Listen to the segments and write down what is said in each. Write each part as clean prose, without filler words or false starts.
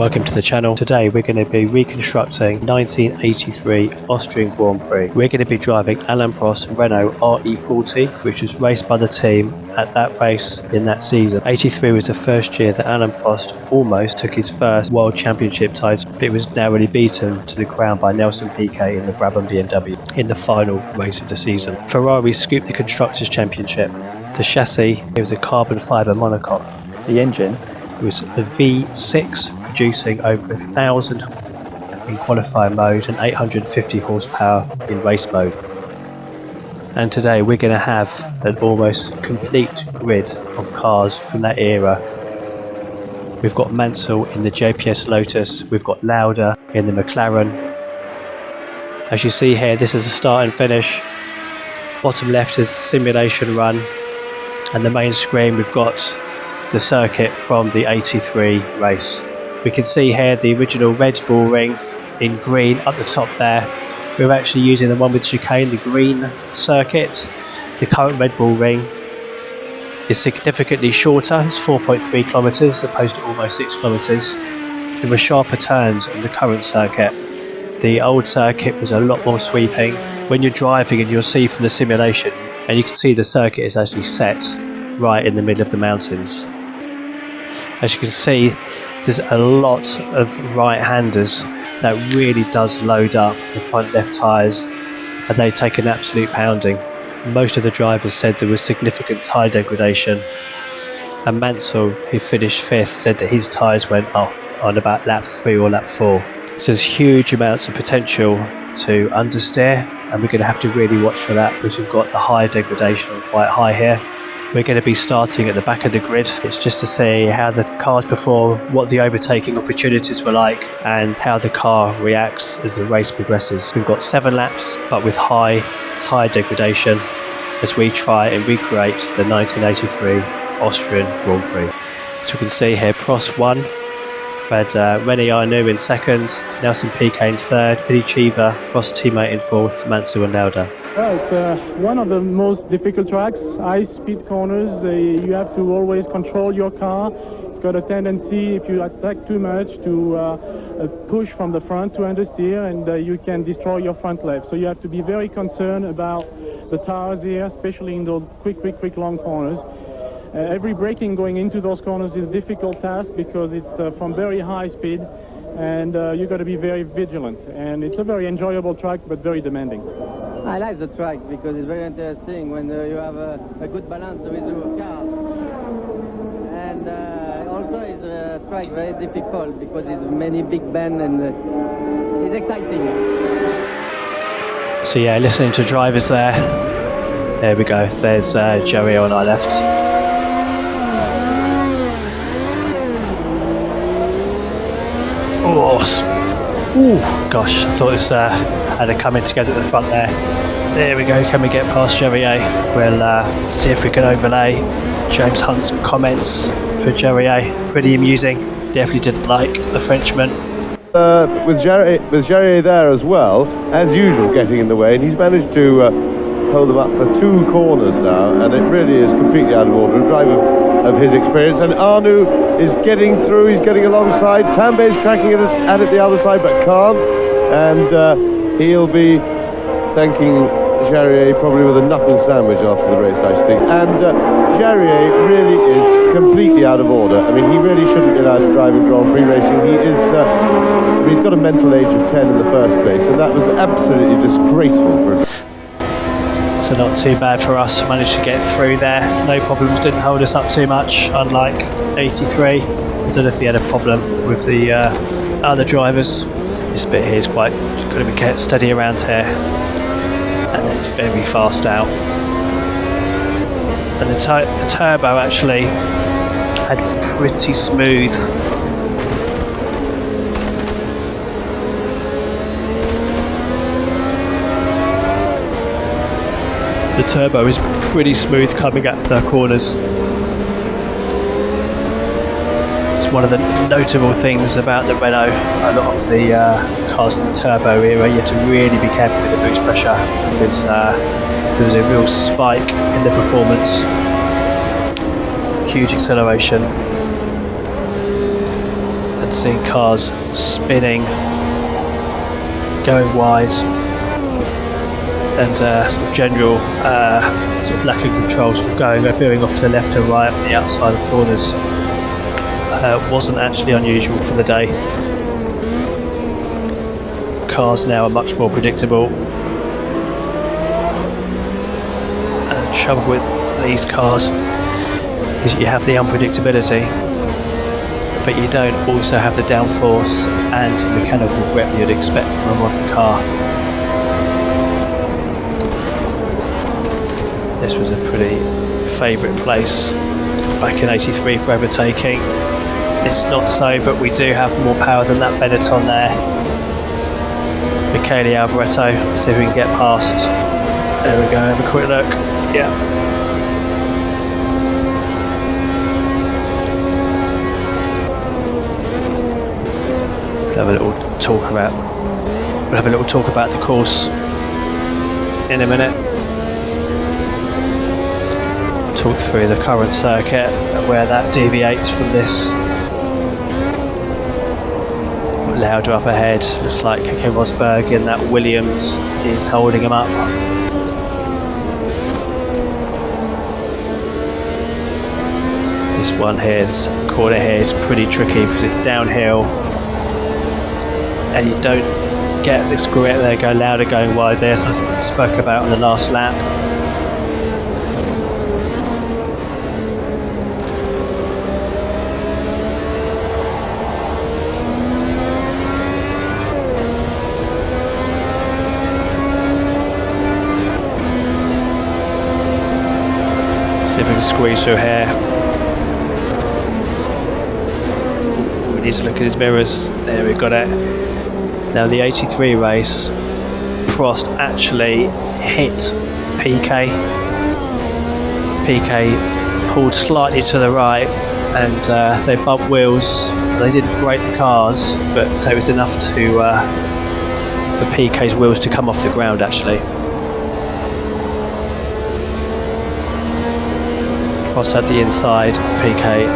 Welcome to the channel. Today we're going to be reconstructing 1983 Austrian Grand Prix. We're going to be driving Alain Prost Renault RE40, which was raced by the team at that race in that season. 83 was the first year that Alain Prost almost took his first World Championship title, but it was narrowly beaten to the ground by Nelson Piquet in the Brabham BMW in the final race of the season. Ferrari scooped the Constructors' Championship. The chassis, it was a carbon fibre monocoque. The engine was a V6 producing over 1,000 in qualifying mode and 850 horsepower in race mode. And today we're going to have an almost complete grid of cars from that era. We've got Mansell in the JPS Lotus, we've got Lauda in the McLaren. As you see here, this is a start and finish. Bottom left is the simulation run, and the main screen we've got the circuit from the 83 race. We can see here the original Red Bull ring in green up the top there. We're actually using the one with chicane, the green circuit. The current Red Bull ring is significantly shorter, it's 4.3 kilometers as opposed to almost 6 kilometers. There were sharper turns on the current circuit. The old circuit was a lot more sweeping. When you're driving, and you'll see from the simulation, and you can see the circuit is actually set right in the middle of the mountains. As you can see, there's a lot of right-handers that really does load up the front left tyres, and they take an absolute pounding. Most of the drivers said there was significant tyre degradation, and Mansell, who finished 5th, said that his tyres went off on about lap 3 or lap 4. So there's huge amounts of potential to understeer, and we're going to have to really watch for that because we've got the high degradation quite high here. We're going to be starting at the back of the grid. It's just to see how the cars perform, what the overtaking opportunities were like, and how the car reacts as the race progresses. We've got 7 laps, but with high tyre degradation as we try and recreate the 1983 Austrian Grand Prix. So we can see here Prost won. We had René Arnoux in 2nd, Nelson Piquet in 3rd, Eddie Cheever, Prost teammate in 4th, Mansell and Lauda. Well, it's one of the most difficult tracks, high-speed corners. You have to always control your car. It's got a tendency, if you attack too much, to push from the front to understeer, and you can destroy your front left. So you have to be very concerned about the tires here, especially in those quick, long corners. Every braking going into those corners is a difficult task because it's from very high speed, and you've got to be very vigilant. And it's a very enjoyable track, but very demanding. I like the track because it's very interesting when you have a good balance with your car. And also it's a track very difficult because it's many big bends and it's exciting. So yeah, listening to drivers there. There we go, there's Joey on our left. Ooh, gosh, I thought this had a coming together at the front there. There we go, can we get past Jerrier? We'll see if we can overlay James Hunt's comments for Jerrier. Pretty amusing, definitely didn't like the Frenchman. With Jerrier there as well, as usual getting in the way, and he's managed to hold them up for 2 corners now, and it really is completely out of order. A driver of his experience, and Arnoux is getting through, he's getting alongside. Tambay's cracking at it the other side, but can't, and he'll be thanking Jerrier probably with a knuckle sandwich after the race, I think. And Jerrier really is completely out of order. I mean, he really shouldn't be allowed to drive in Grand Prix racing. He is, he's got a mental age of 10 in the first place, and that was absolutely disgraceful for him. So not too bad for us, managed to get through there. No problems, didn't hold us up too much, unlike 83. I don't know if he had a problem with the other drivers. This bit here is quite, got to be steady around here. And then it's very fast out. And the turbo actually had pretty smooth. The turbo is pretty smooth coming up the corners. It's one of the notable things about the Renault. A lot of the cars in the turbo era, you had to really be careful with the boost pressure because there was a real spike in the performance. Huge acceleration. seeing cars spinning, going wide, and sort of general sort of lack of control, sort of veering off to the left and right on the outside of corners. Wasn't actually unusual for the day. Cars now are much more predictable. And the trouble with these cars is you have the unpredictability, but you don't also have the downforce and mechanical grip you'd expect from a modern car. This was a pretty favourite place back in '83 for overtaking. It's not so, but we do have more power than that Benetton there. Michele Alboreto, see if we can get past. There we go, have a quick look. Yeah. We'll have a little talk about the course in a minute. Talk through the current circuit and where that deviates from this. Louder up ahead, looks like Keke Rosberg and that Williams is holding him up. This one here, this corner here is pretty tricky because it's downhill and you don't get this grip there, go louder going wide there, as I spoke about on the last lap. If we can squeeze through here. We need to look at his mirrors. There, we got it. Now the '83 race, Prost actually hit Piquet. Piquet pulled slightly to the right and they bumped wheels. They didn't break the cars, but so it was enough to for Piquet's wheels to come off the ground actually. Prost had the inside, Piquet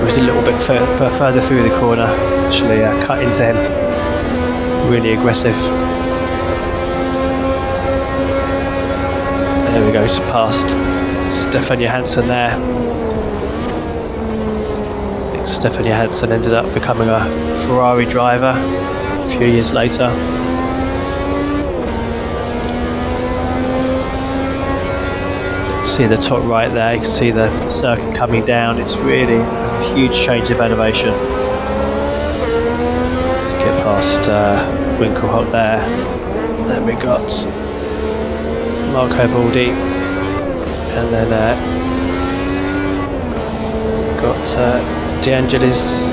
was a little bit further through the corner, actually cut into him, really aggressive. There we go, just past Stefan Johansson there. I think Stefan Johansson ended up becoming a Ferrari driver a few years later. See the top right there, you can see the circuit coming down. It's really a huge change of elevation. Get past Winkelholt there. Then we got Marco Baldi, and then got De Angelis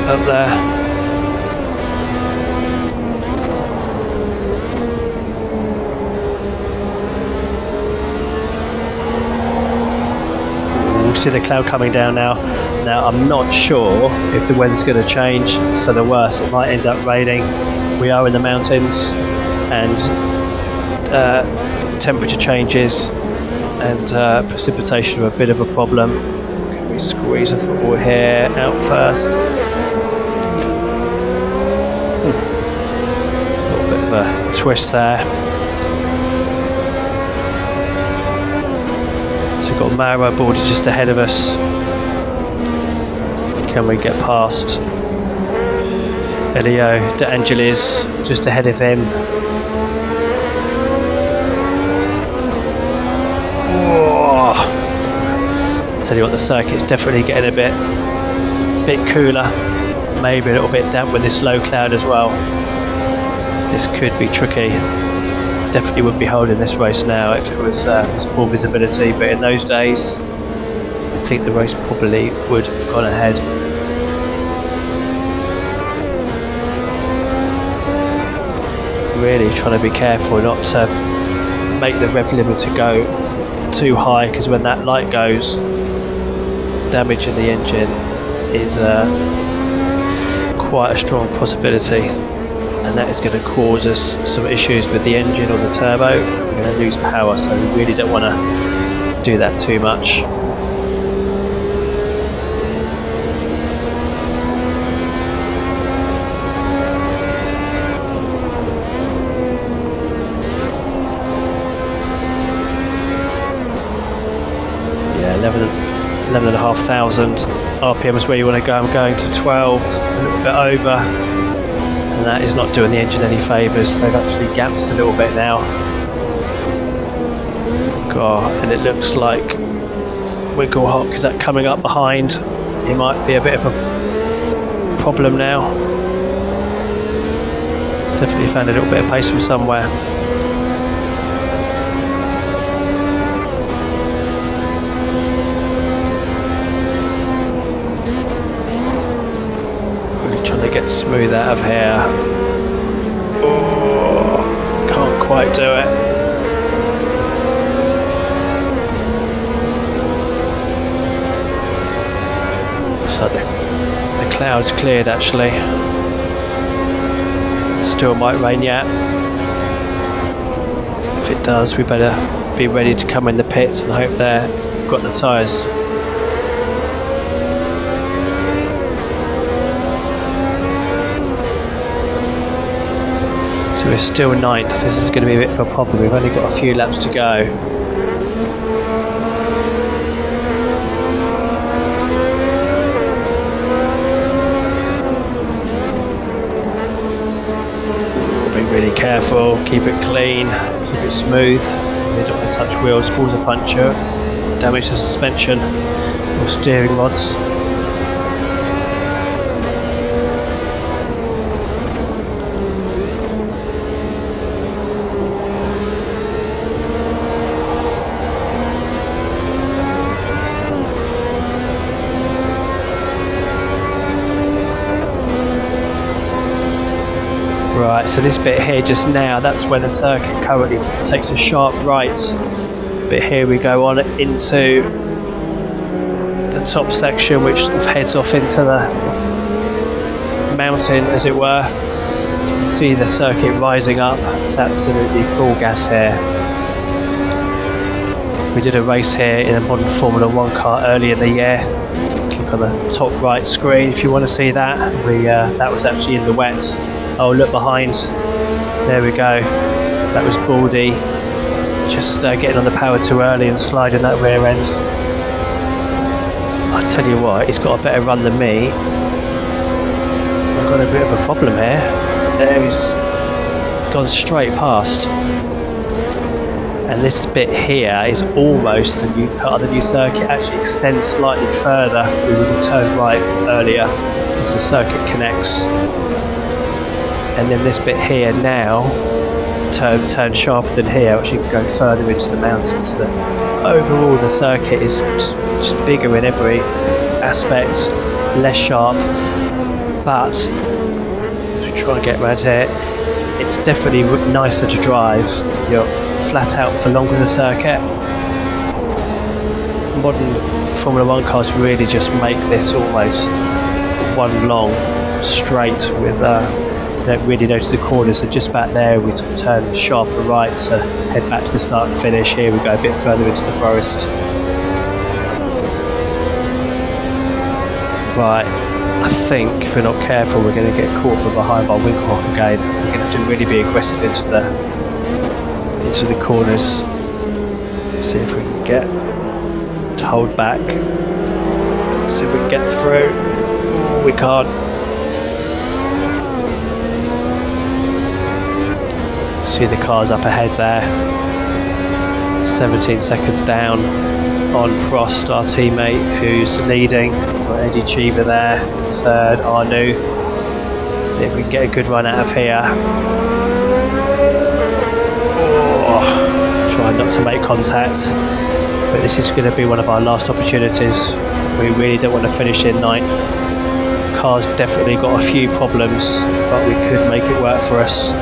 up there. See the cloud coming down now. Now I'm not sure if the weather's going to change for the worse. It might end up raining. We are in the mountains and temperature changes and precipitation are a bit of a problem. Can we squeeze a football here out first? A little bit of a twist there. We've got Mauro Baldi just ahead of us. Can we get past Elio De Angelis just ahead of him? Whoa. Tell you what, the circuit's definitely getting a bit cooler, maybe a little bit damp with this low cloud as well. This could be tricky. Definitely wouldn't be holding this race now if it was this poor visibility, but in those days I think the race probably would have gone ahead. Really trying to be careful not to make the rev limiter go too high, because when that light goes, damage in the engine is quite a strong possibility. And that is going to cause us some issues with the engine or the turbo. We're going to lose power, so we really don't want to do that too much. 11,500 RPM is where you want to go. I'm going to 12, a little bit over, and that is not doing the engine any favours. They've actually gapped a little bit now. God, and it looks like Winkelhock, is that coming up behind? It might be a bit of a problem now. Definitely found a little bit of pace from somewhere. Really trying to get smooth out of here. Oh, can't quite do it. So the clouds cleared actually. Still might rain yet. If it does, we better be ready to come in the pits and hope they've got the tyres. So we're still ninth. This is going to be a bit of a problem. We've only got a few laps to go. Really careful, keep it clean, keep it smooth. You don't want to touch wheels, cause a puncture, damage the suspension or steering rods. Right, so this bit here just now, that's where the circuit currently takes a sharp right. But here we go on into the top section, which sort of heads off into the mountain, as it were. You can see the circuit rising up. It's absolutely full gas here. We did a race here in a modern Formula 1 car earlier in the year. Click on the top right screen if you want to see that. That was actually in the wet. Oh, look behind. There we go. That was Baldy. Just getting on the power too early and sliding that rear end. I tell you what, he's got a better run than me. I've got a bit of a problem here. There he's gone straight past. And this bit here is almost the new part of the new circuit. Actually extends slightly further. We would have turned right earlier as the circuit connects. And then this bit here now turns sharper than here, which you can go further into the mountains. Overall the circuit is just bigger in every aspect, less sharp, but as we try and get around here, it's definitely nicer to drive. You're flat out for longer in the circuit. Modern Formula 1 cars really just make this almost one long straight with don't really notice the corners, so just back there we sort of turn sharper right to head back to the start and finish. Here we go a bit further into the forest. Right, I think if we're not careful we're going to get caught from behind by Winkelhock again. We're going to have to really be aggressive into the corners. See if we can get to hold back. See if we can get through. We can't. See the cars up ahead there. 17 seconds down on Prost, our teammate, who's leading. Got Eddie Cheever there, third, Arnoux. See if we can get a good run out of here. Oh, trying not to make contact, but this is going to be one of our last opportunities. We really don't want to finish in ninth. Car's definitely got a few problems, but we could make it work for us.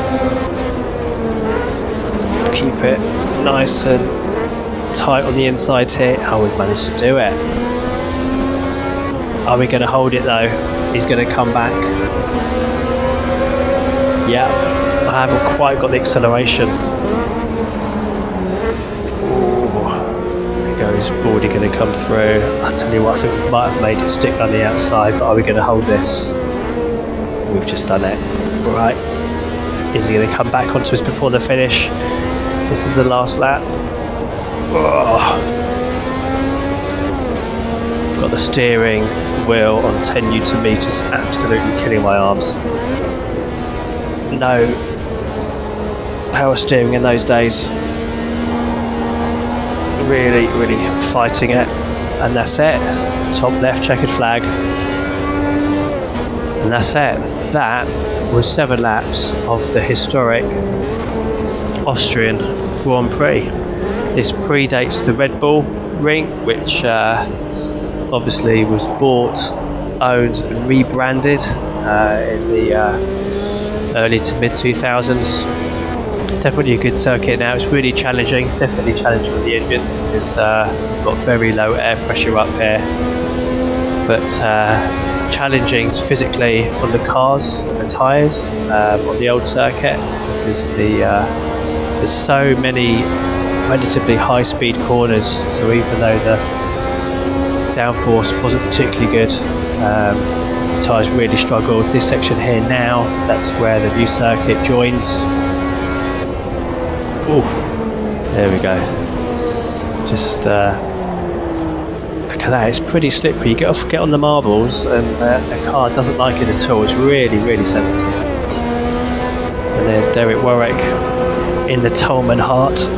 Keep it nice and tight on the inside here. Oh, we've managed to do it. Are we going to hold it though? He's going to come back. Yeah, I haven't quite got the acceleration. Ooh, there goes Baldy going to come through. I tell you what, I think we might have made it stick on the outside, but are we going to hold this? We've just done it. Right. Is he going to come back onto us before the finish? This is the last lap. Oh. Got the steering wheel on 10 Newton meters, absolutely killing my arms. No power steering in those days. Really fighting it. And that's it. Top left checkered flag. And that's it. That was 7 laps of the historic Austrian Grand Prix. This predates the Red Bull Ring, which obviously was bought, owned and rebranded in the early to mid 2000s. Definitely a good circuit now. It's really challenging, definitely challenging with the engine because we've got very low air pressure up here, but challenging physically on the cars and the tyres on the old circuit because there's so many relatively high speed corners, so even though the downforce wasn't particularly good, the tyres really struggled. This section here now, that's where the new circuit joins. Ooh, there we go. Just look at that, it's pretty slippery. You get on the marbles and the car doesn't like it at all. It's really sensitive. And there's Derek Warwick in the Tolman Hart.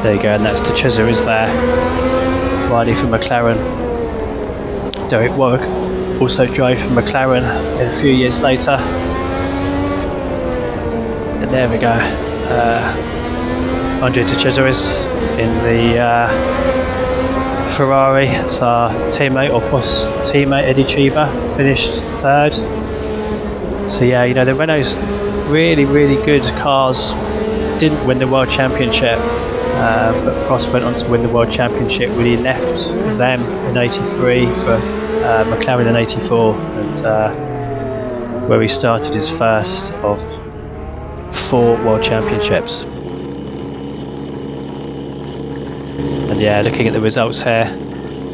There you go, and that's De Cesare is there, riding for McLaren. Derek Warwick also drove for McLaren a few years later. And there we go, Andre De Cesaris in the Ferrari. It's our teammate, or Prost teammate, Eddie Cheever, finished 3rd. So yeah, you know, the Renault's really good cars didn't win the World Championship. But Prost went on to win the World Championship when he left them in '83 for McLaren in '84, and where he started his first of 4 World Championships. And yeah, looking at the results here,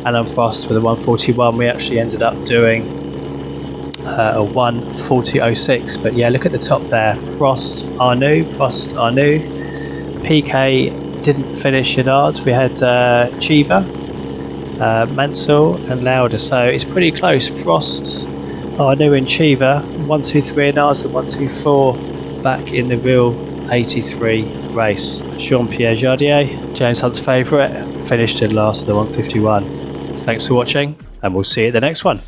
Alain Prost with a 1:41, we actually ended up doing a 1:40.06. But yeah, look at the top there, Prost, Arnoux, PK didn't finish in ours. We had Cheever, Mansell and Lauda, so it's pretty close. Prost, Arnoux and Cheever, 1-2-3 in ours and 1-2-4 back in the real '83 race. Jean-Pierre Jardier, James Hunt's favourite, finished in last with the 1:51. Thanks for watching, and we'll see you at the next one.